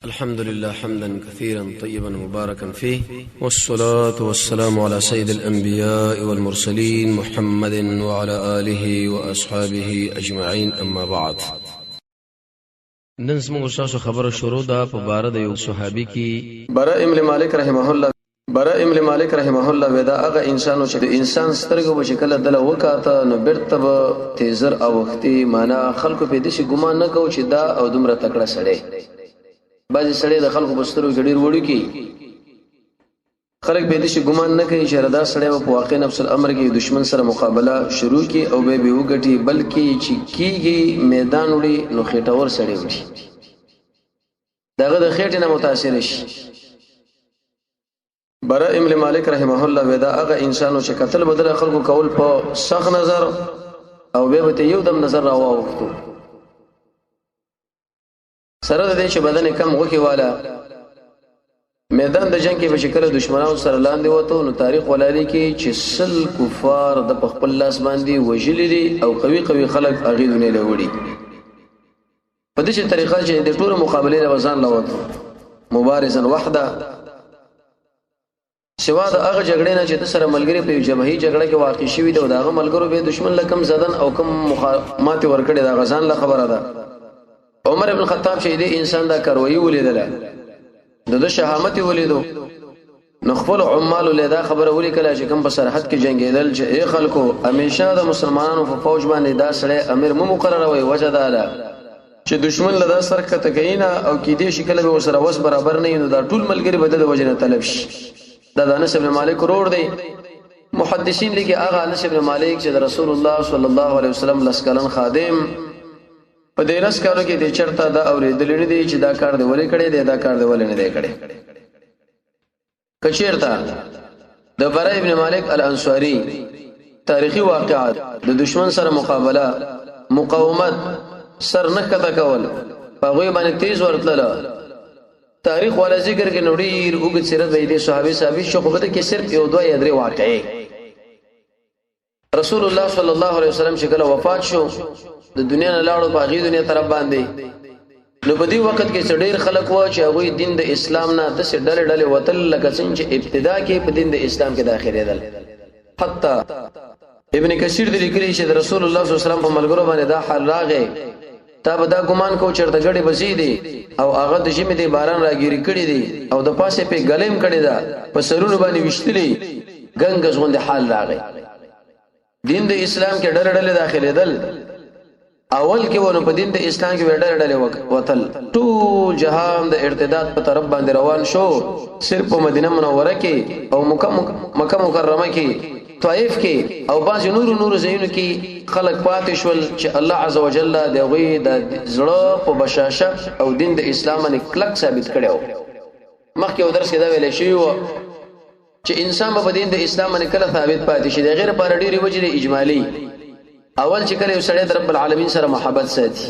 الحمد لله حمدا كثيرا طيبا مباركا فيه، والصلاة والسلام على سيد الأنبياء والمرسلين محمد وعلى آله وأصحابه أجمعين، أما بعد. نن زموږ تاسو خبره شروع ده په باره د یو صحابي کې براء ابن مالک رحمه الله ودا هغه انسانو چې د انسان سترګو په شکل دله وکاته نو بیرته به تیزر او وختي معنا خلکو په دې شي ګمان نه کو چې دا او دومره تکړه سړی. بعضی سړی د خلکو په سترګو کې ډیر وړي کی خلک به دې شي ګمان نه کوي چې ردا سړی په واقع نفس الامر کې دشمن سره مقابله شروع کی او به وګټي، بلکې چې کیږي میدان وړي نو خېټور سړی وړي دغه د خېټې نه متاثر شي. براء ابن مالک رحمه الله ودا هغه انسانو چې قتل بدل خلکو کول په سخت نظر او به یو دم نظر راووختو سره د دې چې بدن کم غوخي والا میدان د جنگ کې په شکل دشمنانو سره لاندې وته نو تاریخ ولالي کې چې سل کفار د خپل لاس باندې وجلي او قوي خلک اغه دنیا له وړي په دې طریقه چې د ټول مقابله له وزن لوته مبارزا وحده سوا د هغه جګړې نه چې د سره ملګری په جبهي جګړه کې واقع شوی دی او داغه ملګرو به دشمن لکم زدن او کم مات ورکړي دا غزان له خبره ده. عمر ابن خطاب چې دې انسان دا کاروي ولیدله د شهامت ولیدو نو خپل عمال له دا خبره ولیکله چې کوم په سرحد کې جنگیدل چې ای خلکو همیشه د مسلمانانو په فوج باندې دا سړی امیر مو مقرره وي وجه ده چې دشمن له دا سر کته کینا او کې دې شکل به وسره وس برابر نه نو دا ټول ملګری بدل وجنه طلب شي. دا انس ابن مالک روړ دی محدثین لګي هغه انس ابن مالک چې رسول الله صلی الله علیه وسلم لسکلن خادم په دې رس کارو کې د چرته دا اورېدل نه دي چې دا کار دی ولې کړي دی دا کار دی ولې نه دی کړي. کچیرته د براء ابن مالک الانصاری تاریخي واقعات د دشمن سره مقابله مقاومت سر نه کته کول هغه باندې تیز ورتله تاریخ والا ذکر کې نوړي وګت سیرت وې دي صحابي شو خو بده کې صرف یو دوه یا درې واقعي رسول الله صلی الله علیه وسلم شکل وفات شو د دنیا نه لاړو په غي دنیا طرف باندې نو په دې وخت کې ډېر خلک و چې هغه دین د اسلام نه د ډلې وتل لکه څنګه چې ابتدا کې په دین د اسلام کې داخلي دل. حتی ابن کثیر د لیکلي چې رسول الله صلی الله علیه وسلم په ملګرو باندې دا حال راغی تا به دا ګمان کو چرته غړي بزیدي او هغه د ژمي د باران راګيري کړي دي او د پاسه په غلیم کړي دا په سرونو باندې وشتلي ګنګز غوند حال راغی. دین د اسلام کې ډېر داخلي دل اول کې ونه په دین د اسلام کې ډېر وتل ټول جهان د ارتداد په طرف باندې روان شو. صرف په مدینه منوره کې او مکه مکرمه کې طائف کې او بعض نور زینو کې خلق پاتې شول چې الله عزوجل د غوی د زړه په بشاشه او دین د اسلام باندې کلک ثابت کړو. مخکې او درس کې دا ویل شوی و چې انسان په دین د اسلام باندې کله ثابت پاتې شي د غیر پر ډیری وجې اجمالی. اول چې کله یو سړی د رب العالمین سره محبت ساتي،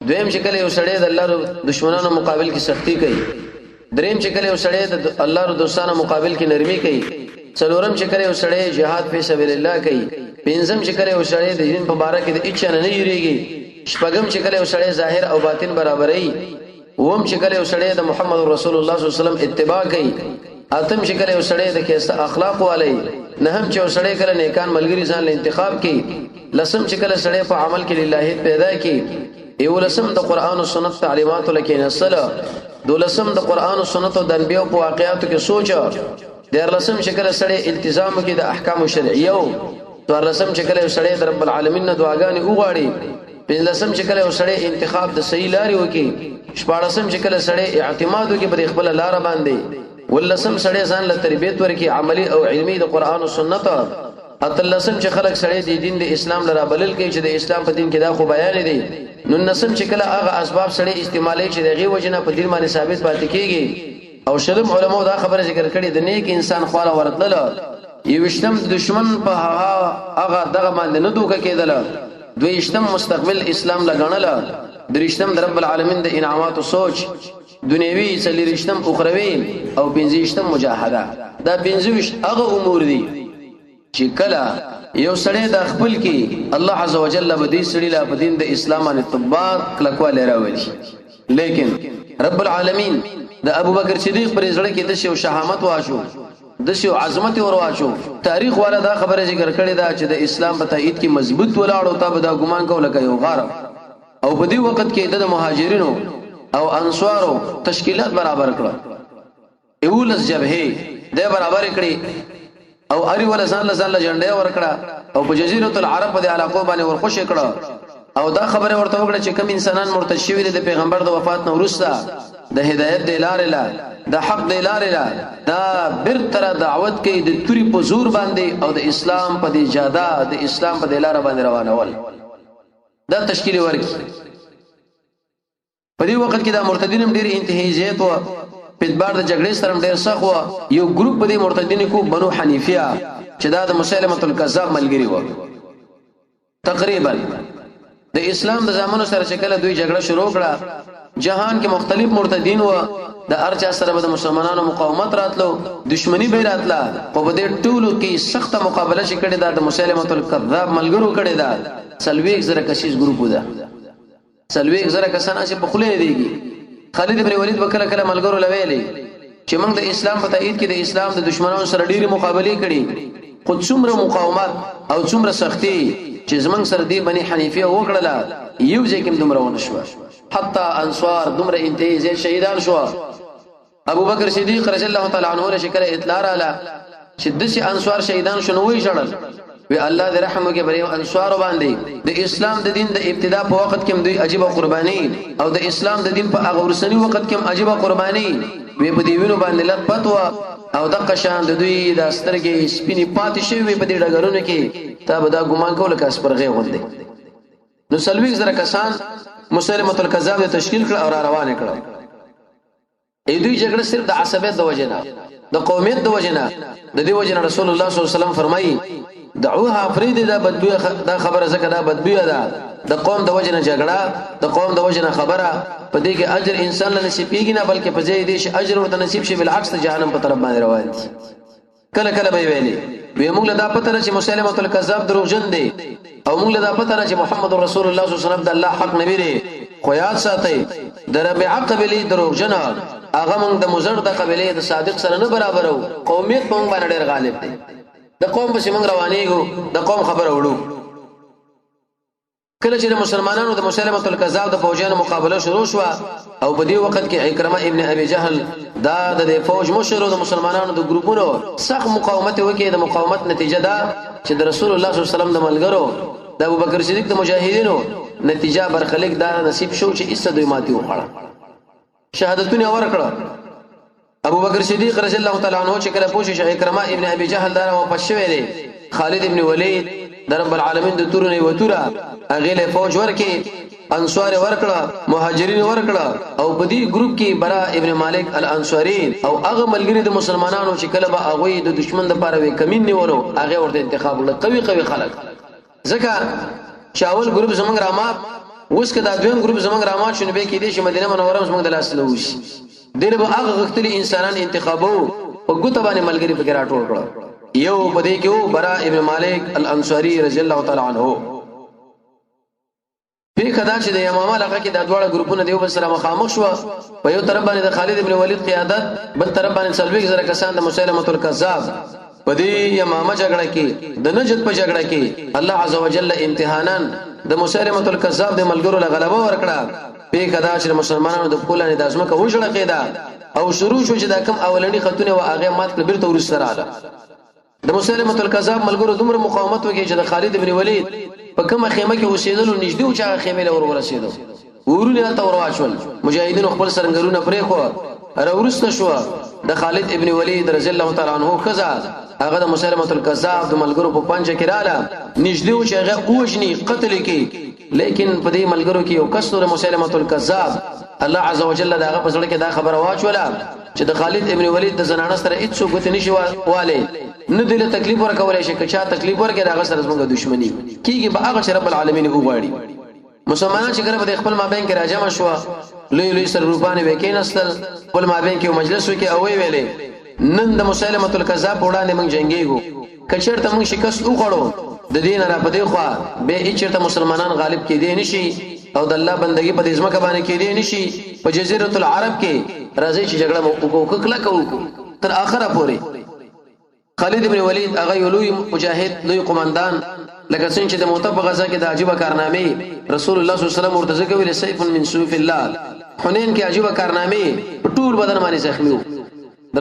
دویم چې کله یو سړی د الله دشمنانو مقابل کې سختی کوي، دریم چې کله یو سړی د الله دوستانو مقابل کې نرمي کوي، څلورم چې کله یو سړی jihad فی سبیل الله کوي، پنځم چې کله یو سړی د دین په باره کې د اچ نه یریږي، شپږم چې کله یو سړی ظاهر او باطن برابرۍ، اوم چې کله یو سړی د محمد رسول الله صلی الله علیه وسلم اتباع کوي، اتم چې کله یو سړی د کیسه اخلاق والی، نهم چې یو سړی کله نیکان ملګری ځان له انتخاب کوي، لسم چې کله سړی په عمل کې لله پیدا کوي، یو لسم د قران او سنت تعلیمات لکه نسله، دولسم د قران او سنت او د انبیو په واقعاتو کې سوچا، دیارلسم چې کله سړی التزام کوي د احکام شرعیو، څوارلسم چې کله یو سړی د رب العالمین نه دعاګانې وغواړي، پنځلسم چې کله یو سړی انتخاب د صحیح لارې وکړي، شپاړسم چې کله سړی اعتماد وکړي پر خپل لار باندې، ولسم سړی ځان له تربیت ورکړي عملی او علمی د قران او سنت، اتلسم چې خلک سړی د دین د اسلام لپاره بلل کوي چې د اسلام په دین کې دا خو بیان دي، نو نسم چې کله هغه اسباب سړی استعمالي چې دغه وجنه په دین باندې ثابت پاتې کیږي. او شرم علماء دا خبره ذکر کړي د نیک انسان خواله ورتل یوشتم دشمن په هغه دغه باندې نه دوکه کېدل، دویشتم مستقبل اسلام لګنل، درشتم رب العالمین د انعامات او سوچ دنیوي، څلورشتم اخروی او پنځشتم مجاهده. دا پنځوش هغه امور دي چې کله یو سړی د خپل کې الله عزوجل به دې سړي لا په دین د اسلام باندې طباق کلکواله راوړي. لیکن رب العالمین د ابوبکر صدیق پر زړه کې د شو شهامت واچو د شو عظمت ور واچو تاریخ والا دا خبره ذکر کړی دا چې د اسلام په تایید کې مضبوط ولاړو ته دا ګمان کول کوي او غار او په دې وخت کې د مهاجرینو او انصارو تشکیلات برابر کړه اولس جبهه د برابر کړي او اری ولا ځان له جنډه ورکړه او په جزیره العرب په علاقو باندې ورخوش کړه او دا خبره ورته وکړه چې کوم انسانان مرتد شوی د پیغمبر د وفات نه وروسته د هدایت د لارې لا د حق د لارې لا دا برتر دعوت کوي د توري په زور باندې او د اسلام په د اجازه د اسلام په د لار باندې روانول دا تشکیل ورکی په دې وخت کې د مرتدینم ډېر انتهایی زیات و په اعتبار د جګړې سره ډېر سخت و یو ګروپ په دې مرتدین کو بنو حنیفیه چې دا د مسلمه الکذاب ملګری و تقریبا د اسلام د زمانو سره چې کله دوی جګړه شروع کړه جهان کې مختلف مرتدین و د ارچا سره د مسلمانانو مقاومت راتلو دشمنی به راتله په دې ټولو کې سخت مقابله چې کړي دا د مسلمه الکذاب ملګرو کړي دا سلويک زره کشیش ګروپ ده سلويک زره کسان چې په خله دیږي خالد ابن ولید وکړه کله ملګرو لویلې چې موږ د اسلام په تایید کې د اسلام د دشمنانو سره ډېری مقابله کړي خو څومره مقاومت او څومره سختي چې زمنګ سره دی بني حنیفیه وکړه یو ځکه دومره ونه شو حتی انصار دومره انتهایی شهیدان شو ابو بکر صدیق رضی الله تعالی عنہ له شکل اطلاع رااله چې دسي انصار شهیدان شنو وی شړل وی الله دې رحم وکړي پر انصار باندې د اسلام د دین د ابتدا په وخت کې دوی عجیب قرباني او د اسلام د دین په هغه ورسنی وخت کې عجیب قرباني وی په دی وینو باندې لپت او د قشان د دوی د سترګې سپینی پاتې شوی په دې ډګرونو کې تا به دا ګمان کول کاس پرغه غوندي نو سلويک زره کسان مسلمه الکذاب تشکیل کړ او روان کړ ای دوی جګړه صرف د عصبیت د وجنه د قومیت د وجنه د دې وجنه رسول الله صلی الله علیه وسلم فرمایي دعوها فرید دا بدبوی دا خبره زکه دا بدبوی ده د قوم د وجنه جګړه د قوم د وجنه خبره په دې کې اجر انسان له نصیبېږي نه بلکې په ځای دې شي اجر ورته نصیب شي بالعکس جهنم په طرف باندې روان دي کله کله به ویلي وی موږ له دا پته چې مسلمه الکذاب دروغجن دی او موږ له دا پته چې محمد رسول الله صلی الله علیه وسلم د الله حق نبی دی خو یاد ساتئ د ربيعه قبيله دروغجن هغه موږ د مزر د قبيله د صادق سره نه برابرو قومیت موږ باندې ډېر غالب دی د قوم په سیمه روانېګو د قوم خبر اورو کله چې د مسلمانانو د مسلمه الکذاب د فوجانو مقابله شروع شو او په دې وخت کې اکرمه ابن ابي جهل دا د فوج مشر د مسلمانانو د ګروپونو سخت مقاومت وکړي د مقاومت نتیجه دا چې د رسول الله صلی الله علیه وسلم د ملګرو د ابوبکر صدیق د مجاهدینو نتیجه برخلیک دا نصیب شو چې ایسته دوی ماتي وخړه شهادتونه ورکړه ابوبکر صدیق رضی الله تعالی عنہ چې کله پوښي چې اکرمه ابن ابي جهل دا واپس شوی دی خالد ابن ولید د رب العالمین د تورنه وتوره هغه له فوج ورکی انصار ورکړه مهاجرین ورکړه او په دې ګروپ کې برا ابن مالک الانصاری او هغه ملګری د مسلمانانو چې کله به هغه د دشمن د پاره وي کمین نیولو هغه ورته انتخاب له قوي خلک ځکه چاول ګروپ زمنګ رامات اوس کدا دویم ګروپ زمنګ رامات شنو به کې دي چې مدینه منوره زمنګ د لاس لوش دله به هغه غختلی انسانان انتخابو او ګوت باندې ملګری فکر راټول کړه یو بده کې برا ابن مالک الانصاری رضی الله تعالی عنہ په کدا چې د امامه لغه کې د دواړه ګروپونو دیو بل سره مخامخ شو په یو طرف باندې د خالد ابن ولید قیادت بل طرف باندې سلویک زره کسان د مسلمه الکذاب په دې امامه جګړه کې د نجد په جګړه کې الله عزوجل امتحانان د مسلمه الکذاب د ملګرو له غلبه ورکړه په کدا چې مسلمانانو د پولانې د ازمکه وښړه کېدا او شروع شو چې دا کم اولنی خطونه او هغه مات کړ بیرته ورسره رااله د مسلمه الکذاب ملګرو دومره مقاومت وکړي چې د خالد ابن ولید په کومه خیمه کې اوسېدل نږدې او چې خیمه له ورسېدو ورونه ته ورواچول مجاهدین خپل سرنګرونه پرې خو راورسته شو د خالد ابن ولید رضی الله تعالی عنہ خزا هغه د مسلمه الکذاب د ملګرو په پنځه کې رااله نږدې او چې هغه اوجنی قتل کې لیکن په دې ملګرو کې یو کس د مسلمه الکذاب الله عزوجل داغه په سره کې دا خبره واچوله چې د خالد ابن ولید د زنانه سره هیڅ څوک نشي والي نه دله تکلیف ورکولای شي که چا تکلیف ورکړي هغه سره زموږ دښمنی کیږي به هغه رب العالمین وغواړي مسلمانان چې کله په خپل مابین کې راجمع شو لوی سر روپانه وکینستل خپل مابین کې مجلس وکي او ویلې نن د مسلمه الکذاب وړاندې موږ جنگيګو کچرته موږ شکست وخړو د دین را پدې خو به چیرته مسلمانان غالب کې دي نشي او د الله بندگی په دې ځمکه باندې کېدی نشي په جزیره العرب کې راځي چې جګړه وکړه کوو تر اخره پورې. خالد ابن ولید هغه لوی مجاهد لوی قومندان لکه څنګه چې د موته په غزا کې د عجیب کارنامې رسول الله صلی الله علیه وسلم ورته کوي سیف من سيوف الله. حنین کې عجیب کارنامې ټول بدن باندې زخمی وو.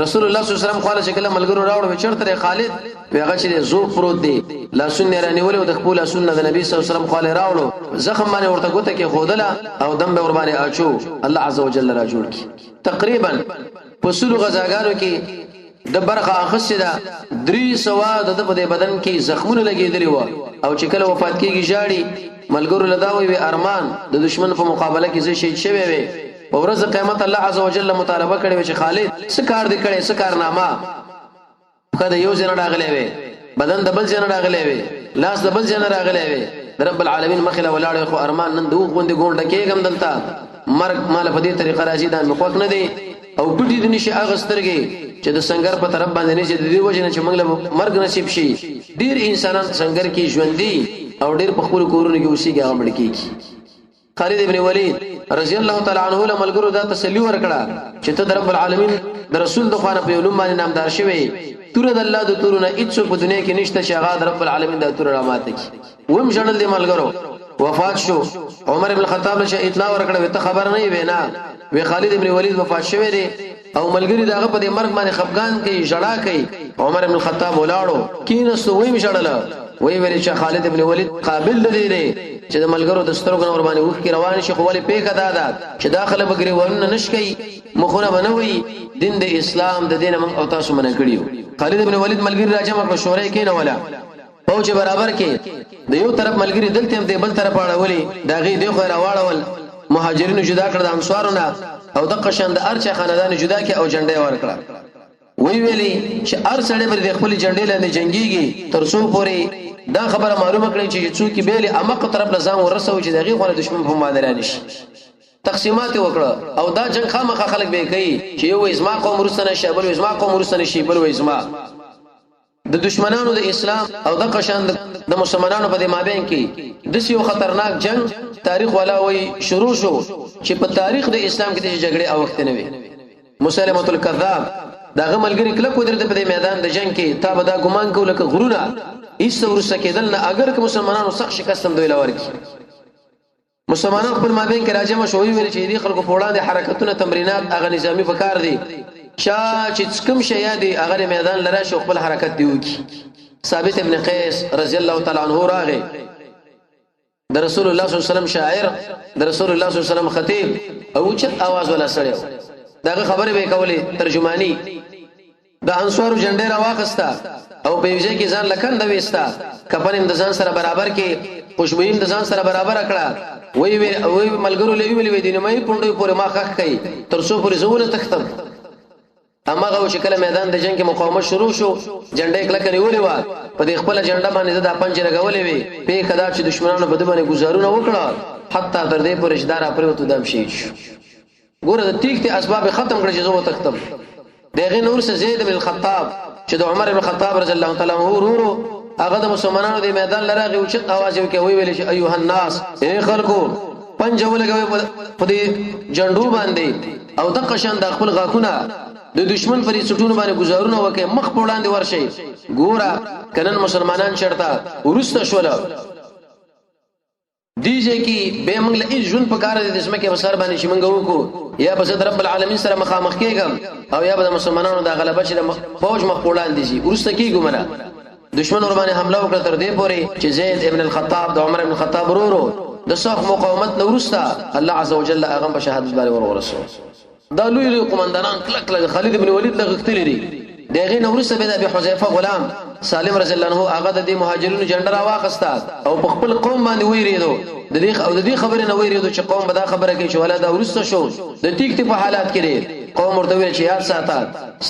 رسول الله صلی الله علیه وسلم خاله شکل ملګرو راوړ چرته خالد هغه چې زو پروت دی لاسونه رانیول او د خپل سنت د نبی صلی الله علیه وسلم خاله راوړو زخم باندې ورته ګوته کې خودله او دم به ور باندې اچو الله عز وجل را جوړ کی. تقریبا په سلو غزاګانو کې د برخه اخصه ده 300 د په بدن کې زخمونه لګېدلي و او چې کله وفات کیږي جاړي ملګرو لداوي وي ارمان د دشمن په مقابله کې زه شهید شوی وي او ورځ قیامت الله عز وجل مطالبه کړي چې خالد څه کار دې کړي څه کارنامه کله یو ځنه راغلی وي بدن د بل ځنه راغلی وي لاس د بل ځنه راغلی وي رب العالمین مخله ولاړ خو ارمان نن دوه غوندې ګونډه کېګم دلته مرګ مال په دې طریقه راځي دا مخوک نه دی او ټوټي د نشي اغسترګي چې د سنگر په طرف باندې نه چې د دې وجه نه چې موږ له مرګ نصیب شي. ډیر انسانان سنگر کې ژوندۍ او ډیر په خپل کورونو کې اوسېږي هغه مړ کېږي. خالد ابن ولید رضی الله تعالی عنہ له ملګرو دا تسلی ورکړه چې ته د رب العالمین د رسول د خوانه په علوم باندې نامدار شوی تور د الله د تورونه هیڅ په دنیا کې نشته چې هغه د رب العالمین د تور رحمت کی. ویم جنل دی ملګرو وفات شو. عمر ابن الخطاب له اطلاع ورکړه ته خبر نه وینا وی خالد ابن ولید وفات شوی دی او ملګری داغه په دې مرګ باندې خفقان کوي جړه کوي. عمر ابن الخطاب ولاړو کینستو ویم جړل وی ویل چې خالد ابن ولید قابل دی چې د ملګرو د سترګو نور باندې وښ کې روان شي خو ولې پیخه دادا چې داخله بګری ونه نشکي مخونه بنوي دین د اسلام د دین من او تاسو منه کړیو. خالد ابن ولید ملګری راځم په شورای کې نه ولا فوج برابر کې د یو طرف ملګری دلته هم د بل طرف اړولې داغي دی خو راوړول مهاجرینو جدا کړ د انصارونه او د قشن د ارچه خاندان جدا کې او جنډه ورکړه. وی ویلي چې ار سړی پر د خپل جنډې لاندې جنگيږي تر څو پوري دا خبره معلومه کړي چې څوک بیل امق طرف لزام ورسو چې دغه خو دشمن په مادران شي. تقسیمات وکړه او دا جنگ خامخا خلک به کوي چې یو اسما قوم ورسنه شي بل اسما قوم ورسنه شي بل اسما د دشمنانو د اسلام او د قشان د مسلمانانو په مابین کې د یو خطرناک جنگ تاریخ والا وی شروع شو چې په تاریخ د اسلام کې د جګړې او وخت نه وي. مسلمه الکذاب داغه ملګری کله کو درته په میدان د جنگ کې تا به دا ګمان کو لکه غرونه ایست ورسه کېدل نه اگر که مسلمانانو سخت شکستم دوی لور کی. مسلمانان خپل مابین کې راځم شوې ویل چې دې خلکو په وړاندې حرکتونه تمرینات هغه نظامی پکار دي چې کوم شي یادي هغه میدان لره شو خپل حرکت دی وکي. ثابت ابن قیس رضی الله تعالی عنہ راغی د رسول الله صلی الله علیه وسلم شاعر د رسول الله صلی الله علیه وسلم خطیب او چت आवाज ولا سړیو داغه خبره به کولې ترجمانی د انصارو جنډه را واخستا او په وجه کې ځان لکند وېستا کفن د ځان سره برابر کې خوشبویم د ځان سره برابر کړه. وی ملګرو لوي ویلې دي نه مې پوندې پورې ما خخ کوي تر څو پورې زونه تختم. اما غو شکل میدان د جنگ کې مقاومت شروع شو جنډه کله کني ولې و په دې خپل جنډه باندې د پنځه لګولې وي په کدا چې دشمنانو په دې باندې گزارونه وکړه حتی تر دې پورې شدار پروت دم شي. ګوره د تیکته اسباب ختم کړي چې زه وتختم. دغه نور سه زید بن الخطاب چې د عمر بن الخطاب رضی الله تعالی عنہ ورو هغه د مسلمانانو د میدان لراغي او چې आवाज وکي ویل چې ایها الناس اے خلکو پنځه ولګوي په دې جنډو باندې او د قشان د خپل غاکونه د دشمن پرې سټونو باندې گزارونه وکي مخ په وړاندې ورشي. ګوره کنن مسلمانان چرته ورسته شول دیږي کې به موږ له ژوند په کار د اسمه کې وسر باندې چې موږ وکړو یا به رب العالمین سره مخامخ کېږم او یا به مسلمانانو د غلبه چې فوج مخ وړاندې شي ورسته کېږم نه دشمن ور باندې حمله وکړه تر دې پورې چې زید ابن الخطاب د عمر ابن الخطاب ورو د صف مقاومت نو ورسته الله عز وجل هغه په شهادت باندې ورسو. دا لوی قومندانان کلک کلک خالد ابن ولید لغختلی دي دغه نو ورسته به د ابي حذیفه غلام سالم رضی الله عنه هغه د مهاجرینو جنډر واخستا او په خپل قوم باندې ویریدو د دې خبره نه ویریدو چې قوم به دا خبره کوي چې ولاده ورسته شو د ټیک په حالات کې قوم ورته ویل چې یاد ساته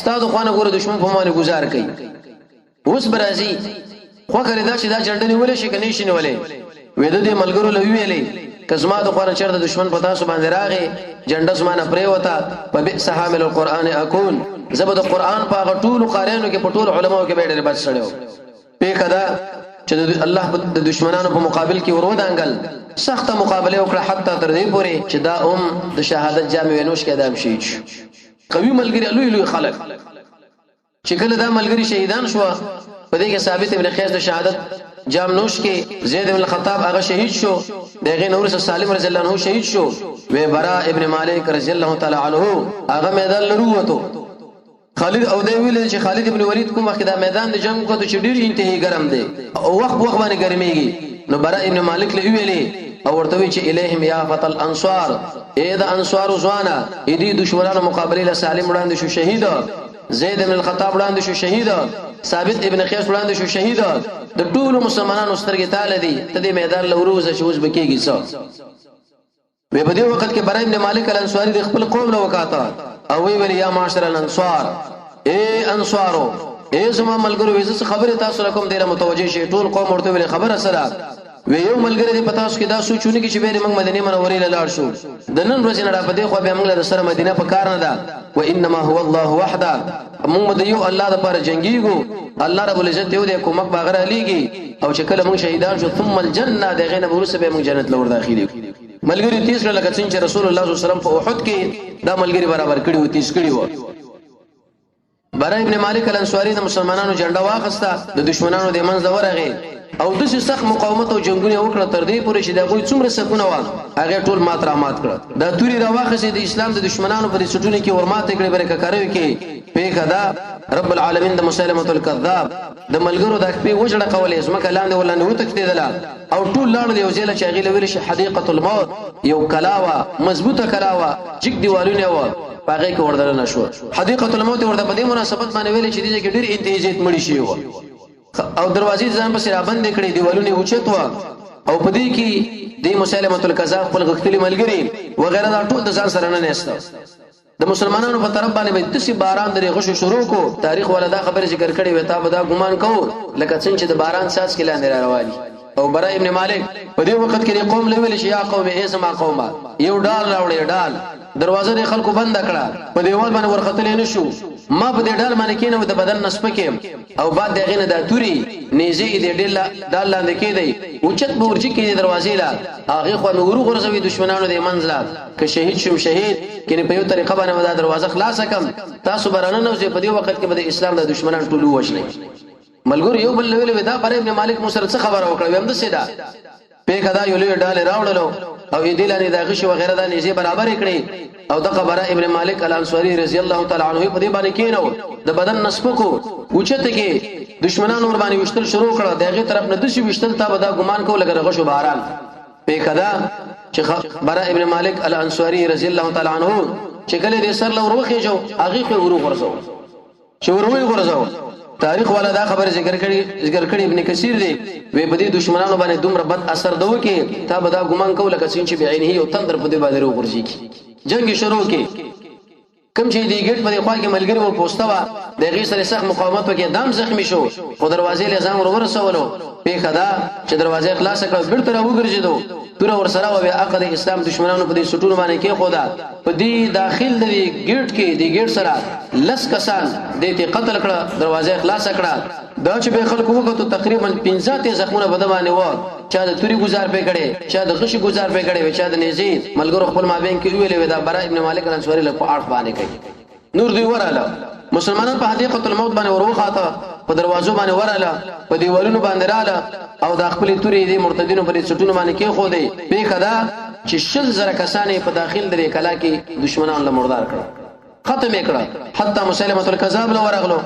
ستاسو خوانه ګوره دشمن په باندې گزار کوي اوس برازي خو کړی دا چې دا جنډ نیولې شي کني شي نیولې وېد دې ملګرو لوي ویلې کزما د خوانه چرته دشمن په تاسو باندې راغی جنډ زمانه پرې وتا په بئس حامل القرآن اكون زبد قرآن په غټول قارینو کې په ټول علماو کې به ډېر بچ سړیو په کدا چې الله د دشمنانو په مقابل کې ورودانګل سخت مقابله وکړه حتی تر دې پورې چې دا د شهادت جام وینوش کې ادم شهید شو قوي ملګری لوی خلک چې کله دا ملګری شهیدان شو په دې کې ثابت ابن قیس د شهادت جام نوش کې زید بن الخطاب هغه شهید شو دغه نور سالم رضی الله عنه شهید شو و براء ابن مالک رضی الله تعالی عنه هغه میدان لروته خالد او دی ویل چې خالد ابن ولید کوم وخت دا میدان د جنگ کو چې ډیر انتهایی ګرم دی او وخت باندې ګرميږي نو براء ابن مالک له ویلې او ورته وی چې الیهم یا فتل انصار اې د انصار زوانا دې دشمنانو مقابله له سالم وړاندې شو شهید زید بن الخطاب وړاندې شو شهید ثابت ابن قیس وړاندې شو شهید د ټول مسلمانانو سترګې تعالی دي ته دې میدان لوروز چې اوس بکیږي څو وی په دې وخت کې براء ابن مالک الانصاری د خپل قوم له وکاته او وی یا معاشر الانصار اے انصارو اے زما ملګرو وې خبره تاسو کوم ډیره متوجه شي ټول قوم ورته ویل خبره سره وی یو ملګری دې پتاوس کې دا سوچونه کې چې به موږ مدینه منورې له لاړ شو د نن ورځې نه را پدې خو به موږ له سره مدینه په کار نه ده و انما هو الله وحده موږ د یو الله د پر جنگيګو الله رب العزت یو دې کومک باغره لیږي او چې کله موږ شهیدان شو ثم الجنه دغه نه ورسره به موږ جنت لور داخلي ملګری 30 لکه څنګه رسول الله صلی الله علیه وسلم په احد کې دا ملګری برابر کړي و 30 کړي و براء ابن مالک الانصاری د مسلمانانو جنډه واخسته د دشمنانو د منځ ورغه او د سخت مقاومت او جنگونه وکړه تر دې پورې چې دا کوئی څومره سکونه و هغه ټول مات را مات کړ دا توري راواخسه د اسلام د دشمنانو پر سټونه کې ورمات کړي برکه کوي کې پیغدا رب العالمین د مسلمه الکذاب د ملګرو د خپل وجړه قولې اسمه کلاند ولنه وتکتیدله او ټول لاړ دی وزیله چې غیله ویل شي حدیقه الموت یو کلاوه مضبوطه کلاوه جګ دیوالونه و باغې کې وردل نشو حدیقه الموت ورته په دې مناسبت باندې ویل چې دې کې ډېر انتهاجیت مړی شي و او دروازې ځان په سره باندې کړې دیوالونه اوچت و او په دې کې د مسلمه الکذاب خپل غختلی ملګری وغیرہ دا ټول د ځان سره نه نهسته د مسلمانانو په طرف باندې به تاسو باران درې غشو شروع کو تاریخ ولدا خبره ذکر کړي وتا به دا ګمان کو لکه څنګه چې د باران ساز کې لاندې راوالي او براء ابن مالک په دې وخت کې قوم لویل شي یا قوم ایسما قومه یو ډال راوړي ډال دروازه د خلکو بند کړه په دیوال باندې ورختلې نشو ما په دې ډال باندې کېنو د بدن نسب کې او بعد دغه نه د توري نيزي دې ډال لاندې کېدی اوچت بورجي کې دروازې لا هغه خو نور غرزوي دشمنانو د منځلا که شهید شوم شهید کینه په یو طریقه باندې دا دروازه خلاص کم تاسو برانه نو چې په دې وخت کې د اسلام د دشمنان ټولو وښلې ملګر یو بل ویل ودا براء ابن مالک مو سره څه خبره وکړه ویم د سیدا په کدا یو لوی ډال راوړلو او دې لانی دا غشي وغیرہ د نيزي برابر کړي او د براء ابن مالک الانصاری رضی الله تعالی عنہ په دې باندې کېنو د بدن نسب کو اوچته کې دشمنان ور باندې وشتل شروع کړه دغه طرف نه دشي وشتل تا بدا ګمان کو لګره غشو باران په کدا چې براء ابن مالک الانصاری رضی الله تعالی عنہ چې کله دې سر لور وخېجو هغه په ورو ورسو چې ورو ورسو تاریخ والا دا خبر ذکر کړي ابن کثیر دی وې په دې دشمنانو باندې دومره بد اثر دوه کې تا بدا ګمان کو لکه چې بعینه یو تندر په دې باندې ورځي کی جنگ شروع کې کم چې دی ګټ په خوا کې ملګری ور پوسټه وا د غي سره سخت مقاومت وکي دم زخمی شو خو دروازې له ځان ور ورسولو په خدا چې دروازې خلاص کړه بیرته راوګرځیدو تور ور سره او عقد اسلام دشمنانو په دې سټونو باندې کې خدا په دې داخل دی ګټ کې دی ګټ سره لس کسان دته قتل کړه دروازې خلاص کړه دا چې به خلکو وکړو تقریبا 15 زخمونه بده باندې و چا د توري گزار په کړي چا د غشي گزار په کړي چا د نيزي ملګرو خپل مابین کې ویلې ودا براء ابن مالک الانصاری له په اړه باندې کوي نور دی وراله مسلمانان په حدیقه الموت باندې وروخاته په دروازو باندې وراله په دیوالونو باندې رااله او د خپل توري دي مرتدینو په سټونو باندې کې خو دی په کدا چې شل زره کسانې په داخل درې کلا کې دشمنان له مردار کړه ختم کړه حتی مسلمه الکذاب له ورغلو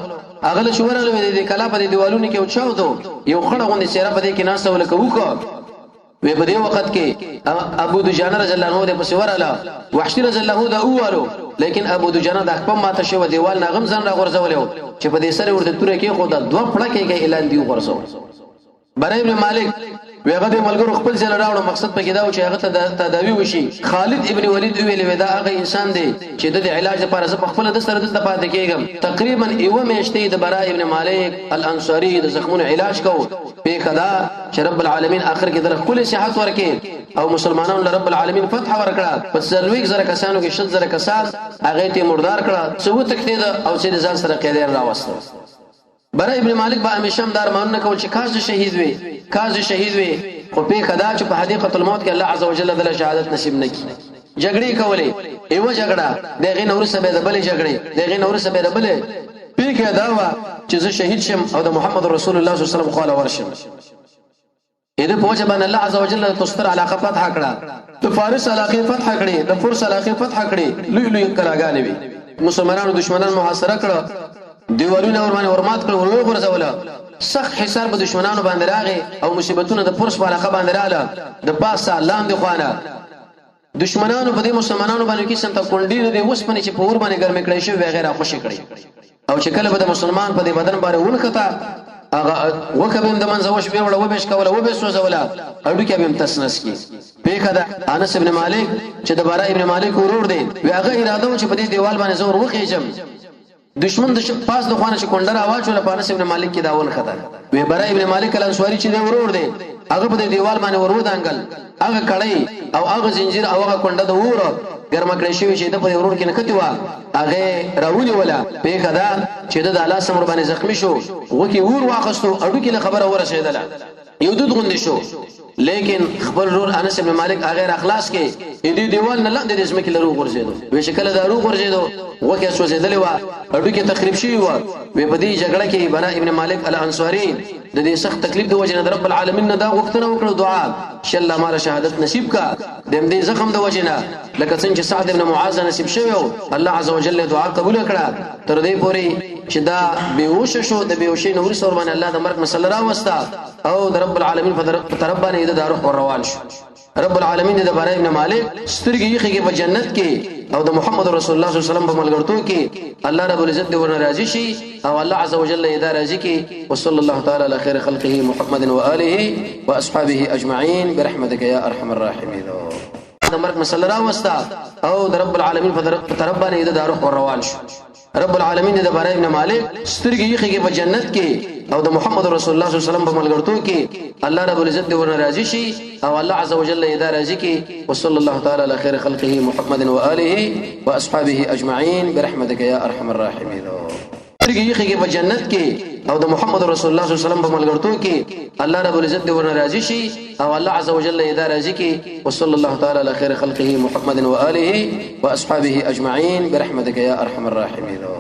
اغله شورله دې کلا په دیوالونو کې اوچاو دو یو خړه غوندې سیره په دې کې ناس ولکه وکړه وې په دې وخت کې ابو دجانه رضی الله عنه د پسوراله وحشی رضی الله عنه د اوالو لیکن ابو دجانه د خپل ماته شو دیوال ناغم ځان را غورځولیو چې په دې سره ورته تورې کې خو د دوه پړه کې اعلان دی غورځو براء ابن مالک ویغه د ملګرو خپل ځل راوړو مقصد پکې دا و چې هغه ته تداوی وشي خالد ابن ولید ویل ودا هغه انسان دی چې د علاج لپاره زه خپل د سره د پاتې کېږم تقریبا ایو میشتې د براء ابن مالک الانصاری د زخمونو علاج کو په خدا چې رب العالمین اخر کې در خپل صحت ورکې او مسلمانانو له رب العالمین فتح ورکړه په سرویک زره کسانو کې شل زره کسان هغه ته مردار کړه څو تکتید او چې ځان سره قیدین راوستل براء ابن مالک به همیشه دار مانونه کول چې کاش شهید وي خو په خدا چې په حدیقه الموت کې الله عزوجل دله شهادت نصیب نکي جګړې کولې ایو جګړه دغه نور سبه د بلې جګړې دغه نور سبه د بلې په کې دا وا چې زه شهید شم او د محمد رسول الله صلی الله علیه وسلم قال ورشم اې په وجه باندې الله عزوجل تستر علاقه فتح کړه د فارس علاقه فتح کړي د فرس علاقه فتح کړي لوی کلاګانې وي مسلمانانو دشمنان محاصره کړه دیوالونه ورمانه ورمات کړ ورو غرزوله سخت حصار په دشمنانو باندې راغی او مصیبتونه د فرس په علاقه باندې رااله د پاسه لاندې خوانه دشمنانو په دې مسلمانانو باندې کې سنت کونډې نه دي اوس پنه چې په ور باندې ګرمه کړي شو وغیرہ خوشی کړي او چې کله به د مسلمان په دې بدن باندې ونکتا هغه وکبم د منځوش به وړو به شکوله و به سوزوله اډو کې به تسنس کی په کده انس ابن مالک چې د براء ابن مالک ورور دی وی هغه اراده و چې په دې دیوال باندې زور وخیجم دشمن د پاس د خوانه چې کونډر आवाज ول پانس ابن مالک کی داول خطا وی براء ابن مالک الانصاری چې ورور دی هغه په دیوال باندې ورو دانګل هغه کړی او هغه زنجیر او هغه کونډه د وره ګرمه کړی شوی چې د په ورور کې نه کتی و هغه راونی ولا په خدا چې د الله سمر باندې زخمی شو وکی ور واخستو اډو کې خبره ورسېدله یو دود غوندې شو لیکن خبر رول انس ابن مالک غیر اخلاص کې دې دیوال نه لاندې د اسمه کې لرو ورزيدو به شکل دارو ورزيدو وکه سوزیدلې و اډو کې تخریب شي و په دې جګړه کې براء ابن مالک الانصاری د دې سخت تکلیف د وجه نه رب العالمین دا غوښتنه وکړه دعا چې الله مال شهادت نصیب کا د دې زخم د وجه نه لکه څنګه سعد ابن معاذ نصیب شوی الله عزوجل دعا قبول کړه تر دې پوري چې دا بیهوش شو د بیهوشي نور سور باندې الله د مرګ مسله راوستا او د رب العالمین په طرف باندې د روح روان شو رب العالمین د براء ابن مالک سترګې یې په جنت کې او د محمد رسول الله صلی الله علیه وسلم په ملګرتوب کې الله رب العزت دې ورنه راضي شي او الله عزوجل یې دا راضي کې وصلی الله تعالی علی خیر خلقه محمد و آله واصحابه اجمعین برحمتک یا ارحم الراحمین د مرګ مسله راوستا او د رب العالمین په طرف باندې د روح روان شو رب العالمین د براء ابن مالک سترګې یې په جنت کې او د محمد رسول الله صلی الله علیه وسلم په ملګرتوب کې الله رب العزت دې ورنه راضي شي او الله عزوجل یې دا راضي کې وصلی الله تعالی علی خیر خلقه محمد و آله واصحابه اجمعین برحمتک یا ارحم الراحمین سترګې یې په جنت کې او د محمد رسول الله صلی الله علیه وسلم په ملګرتوب کې الله رب العزت دې ورنه راضي شي او الله عزوجل یې دا راضي کې وصلی الله تعالی علی خیر خلقه محمد و آله واصحابه اجمعین برحمتک یا ارحم الراحمین